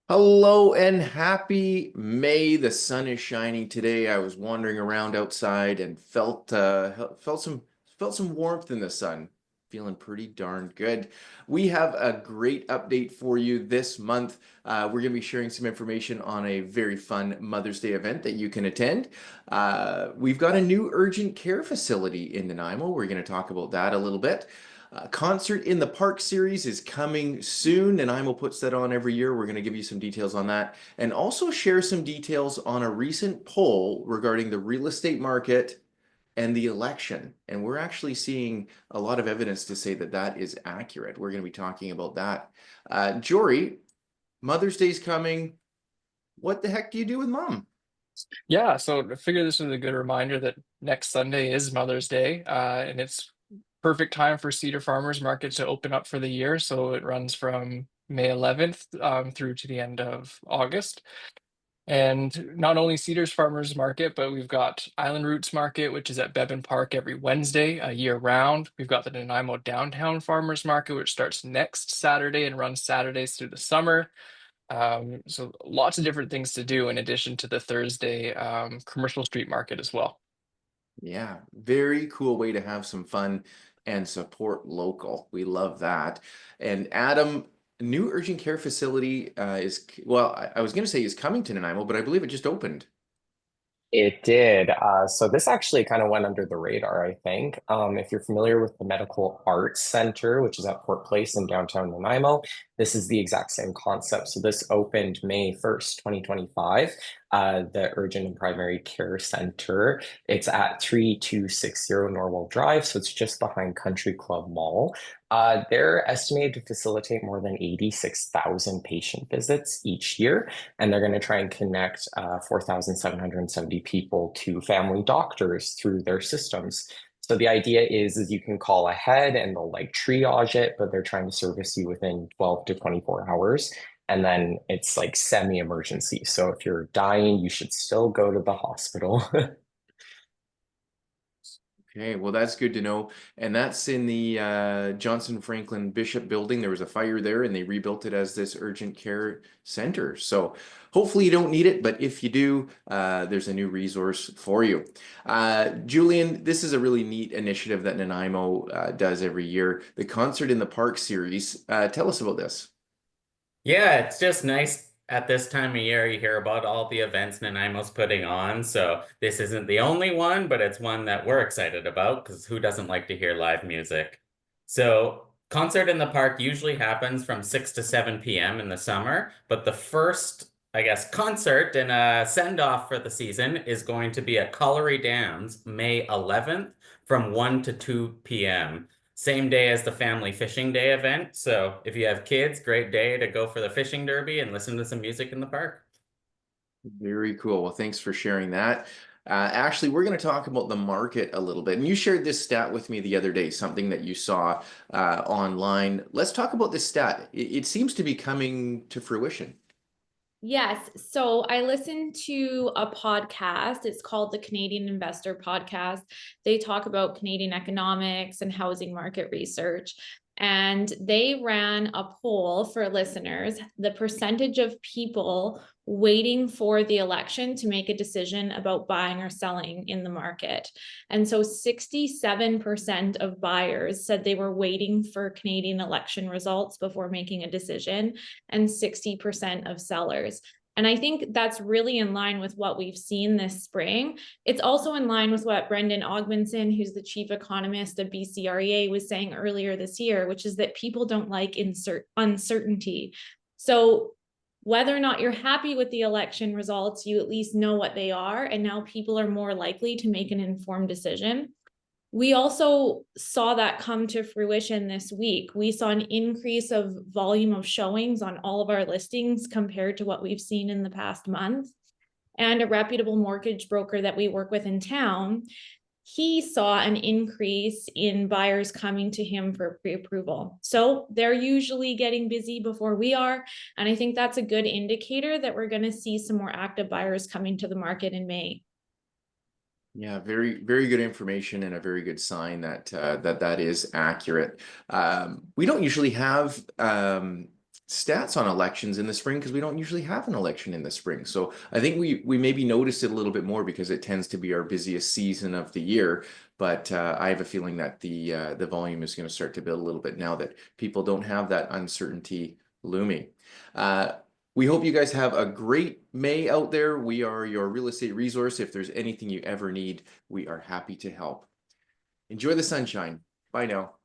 Hello and happy May. The sun is shining today. I was wandering around outside and felt some warmth in the sun. Feeling pretty darn good. We have a great update for you this month. We're going to be sharing some information on a very fun Mother's Day event that you can attend. We've got a new urgent care facility in Nanaimo. We're going to talk about that a little bit. Concert in the Park series is coming soon, and IMO puts that on every year. We're going to give you some details on that and also share some details on a recent poll regarding the real estate market and the election. And we're actually seeing a lot of evidence to say that that is accurate. We're going to be talking about that. Jory, Mother's Day's coming. What the heck do you do with mom? Yeah, so I figure this was a good reminder that next Sunday is Mother's Day, and it's perfect time for Cedar Farmers Market to open up for the year. So it runs from May 11th through to the end of August. And not only Cedar's Farmers Market, but we've got Island Roots Market, which is at Bevan Park every Wednesday, year round. We've got the Nanaimo Downtown Farmers Market, which starts next Saturday and runs Saturdays through the summer. So lots of different things to do in addition to the Thursday commercial street market as well. Yeah, very cool way to have some fun and support local. We love that. And Adam, new urgent care facility well, I was going to say is coming to Nanaimo, but I believe it just opened. It did. So this actually kind of went under the radar, I think. If you're familiar with the Medical Arts Center, which is at Port Place in downtown Nanaimo, this is the exact same concept. So this opened May 1st, 2025, the Urgent and Primary Care Center. It's at 3260 Norwell Drive, so it's just behind Country Club Mall. They're estimated to facilitate more than 86,000 patient visits each year, and they're going to try and connect 4,770 people to family doctors through their systems. So the idea is you can call ahead and they'll like triage it, but they're trying to service you within 12 to 24 hours. And then it's like semi-emergency. So if you're dying, you should still go to the hospital. Okay, well, that's good to know. And that's in the Johnson Franklin Bishop building. There was a fire there and they rebuilt it as this urgent care center. So hopefully you don't need it, but if you do, there's a new resource for you. Julian, this is a really neat initiative that Nanaimo does every year. The Concert in the Park series. Tell us about this. Yeah, it's just nice at this time of year. You hear about all the events Nanaimo's putting on. So this isn't the only one, but it's one that we're excited about because who doesn't like to hear live music? So concert in the park usually happens from 6 to 7 p.m. in the summer, but the first, I guess, concert and a send-off for the season is going to be at Colliery Dams, May 11th from 1 to 2 p.m. Same day as the family fishing day event. So if you have kids, great day to go for the fishing derby and listen to some music in the park. Very cool. Well, thanks for sharing that. Ashley, we're going to talk about the market a little bit. And you shared this stat with me the other day, something that you saw online. Let's talk about this stat. It seems to be coming to fruition. Yes. So I listened to a podcast. It's called the Canadian Investor Podcast. They talk about Canadian economics and housing market research. And they ran a poll for listeners, the percentage of people waiting for the election to make a decision about buying or selling in the market. And so 67% of buyers said they were waiting for Canadian election results before making a decision, and 60% of sellers. And I think that's really in line with what we've seen this spring. It's also in line with what Brendan Ogbenson, who's the chief economist of BCREA, was saying earlier this year, which is that people don't like uncertainty. So whether or not you're happy with the election results, you at least know what they are. And now people are more likely to make an informed decision. We also saw that come to fruition this week. We saw an increase of volume of showings on all of our listings compared to what we've seen in the past month. And a reputable mortgage broker that we work with in town, he saw an increase in buyers coming to him for pre-approval. So they're usually getting busy before we are. And I think that's a good indicator that we're going to see some more active buyers coming to the market in May. Yeah, very, very good information and a very good sign that that is accurate. We don't usually have stats on elections in the spring because we don't usually have an election in the spring. So I think we maybe noticed it a little bit more because it tends to be our busiest season of the year. But I have a feeling that the volume is going to start to build a little bit now that people don't have that uncertainty looming. We hope you guys have a great May out there. We are your real estate resource. If there's anything you ever need, we are happy to help. Enjoy the sunshine. Bye now.